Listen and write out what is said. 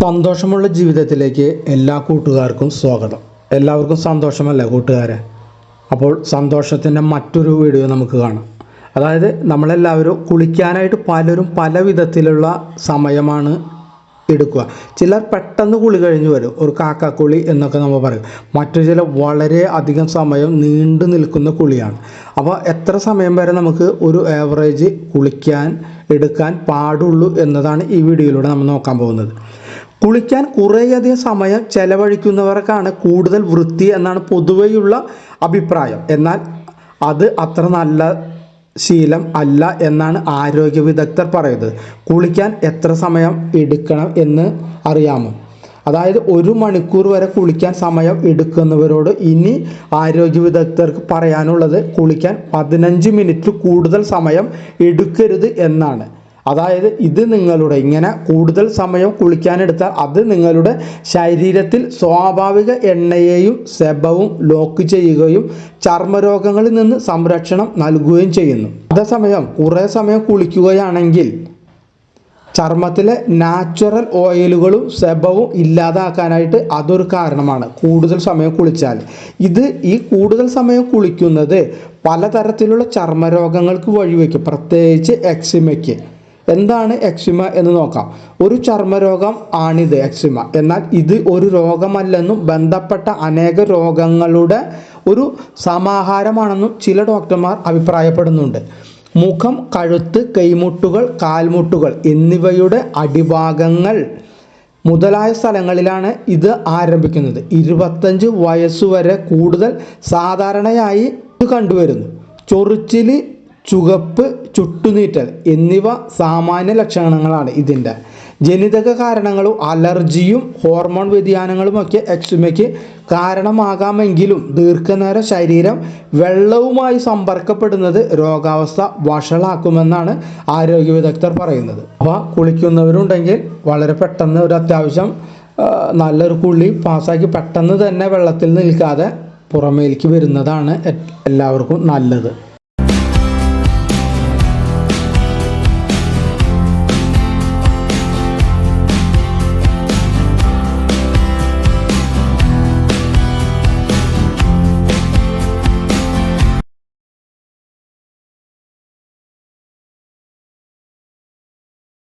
സന്തോഷമുള്ള ജീവിതത്തിലേക്ക് എല്ലാ കൂട്ടുകാർക്കും സ്വാഗതം. എല്ലാവർക്കും സന്തോഷമല്ലേ കൂട്ടുകാരെ? അപ്പോൾ സന്തോഷത്തിൻ്റെ മറ്റൊരു വീഡിയോ നമുക്ക് കാണാം. അതായത് നമ്മളെല്ലാവരും കുളിക്കാനായിട്ട് പലരും പല വിധത്തിലുള്ള സമയമാണ് എടുക്കുക. ചിലർ പെട്ടെന്ന് കുളി കഴിഞ്ഞ് വരും, ഒരു കാക്കാക്കുളി എന്നൊക്കെ നമ്മൾ പറയും. മറ്റു ചില വളരെ അധികം സമയം നീണ്ടു നിൽക്കുന്ന കുളിയാണ്. അപ്പോൾ എത്ര സമയം വരെ നമുക്ക് ഒരു ആവറേജ് കുളിക്കാൻ എടുക്കാൻ പാടുള്ളൂ എന്നതാണ് ഈ വീഡിയോയിലൂടെ നമ്മൾ നോക്കാൻ പോകുന്നത്. കുളിക്കാൻ കുറേയധികം സമയം ചെലവഴിക്കുന്നവർക്കാണ് കൂടുതൽ വൃത്തി എന്നാണ് പൊതുവെയുള്ള അഭിപ്രായം. എന്നാൽ അത് അത്ര നല്ല ശീലം അല്ല എന്നാണ് ആരോഗ്യ വിദഗ്ധർ പറയുന്നത്. കുളിക്കാൻ എത്ര സമയം എടുക്കണം എന്ന് അറിയാമോ? അതായത് 1 മണിക്കൂർ വരെ കുളിക്കാൻ സമയം എടുക്കുന്നവരോട് ഇനി ആരോഗ്യ വിദഗ്ധർക്ക് പറയാനുള്ളത് കുളിക്കാൻ 15 മിനിറ്റ് കൂടുതൽ സമയം എടുക്കരുത് എന്നാണ്. അതായത് ഇത് നിങ്ങളുടെ ഇങ്ങനെ കൂടുതൽ സമയം കുളിക്കാനെടുത്താൽ അത് നിങ്ങളുടെ ശരീരത്തിൽ സ്വാഭാവിക എണ്ണയെയും സെബവും ലോക്ക് ചെയ്യുകയും ചർമ്മരോഗങ്ങളിൽ നിന്ന് സംരക്ഷണം നൽകുകയും ചെയ്യുന്നു. അതേസമയം കുറേ സമയം കുളിക്കുകയാണെങ്കിൽ ചർമ്മത്തിലെ നാച്ചുറൽ ഓയിലുകളും സെബവും ഇല്ലാതാക്കാനായിട്ട് അതൊരു കാരണമാണ് കൂടുതൽ സമയം കുളിച്ചാൽ. ഈ കൂടുതൽ സമയം കുളിക്കുന്നത് പലതരത്തിലുള്ള ചർമ്മരോഗങ്ങൾക്ക് വഴിവെക്കും, പ്രത്യേകിച്ച് എക്സിമയ്ക്ക്. എന്താണ് എക്സിമ എന്ന് നോക്കാം. ഒരു ചർമ്മരോഗം ആണിത് എക്സിമ. എന്നാൽ ഇത് ഒരു രോഗമല്ലെന്നും ബന്ധപ്പെട്ട അനേക രോഗങ്ങളുടെ ഒരു സമാഹാരമാണെന്നും ചില ഡോക്ടർമാർ അഭിപ്രായപ്പെടുന്നുണ്ട്. മുഖം, കഴുത്ത്, കൈമുട്ടുകൾ, കാൽമുട്ടുകൾ എന്നിവയുടെ അടിഭാഗങ്ങൾ മുതലായ സ്ഥലങ്ങളിലാണ് ഇത് ആരംഭിക്കുന്നത്. 25 വയസ്സുവരെ കൂടുതൽ സാധാരണയായി ഇത് കണ്ടുവരുന്നു. ചൊറിച്ചിൽ, ചുവപ്പ്, ചുട്ടുനീറ്റൽ എന്നിവ സാമാന്യ ലക്ഷണങ്ങളാണ് ഇതിൻ്റെ. ജനിതക കാരണങ്ങളും അലർജിയും ഹോർമോൺ വ്യതിയാനങ്ങളുമൊക്കെ എക്സിമയ്ക്ക് കാരണമാകാമെങ്കിലും ദീർഘനേരം ശരീരം വെള്ളവുമായി സമ്പർക്കപ്പെടുന്നത് രോഗാവസ്ഥ വഷളാക്കുമെന്നാണ് ആരോഗ്യ വിദഗ്ധർ പറയുന്നത്. അപ്പോൾ കുളിക്കുന്നവരുണ്ടെങ്കിൽ വളരെ പെട്ടെന്ന് ഒരു അത്യാവശ്യം നല്ലൊരു കുളി പാസ്സാക്കി പെട്ടെന്ന് തന്നെ വെള്ളത്തിൽ നിൽക്കാതെ പുറമേലേക്ക് വരുന്നതാണ് എല്ലാവർക്കും നല്ലത്.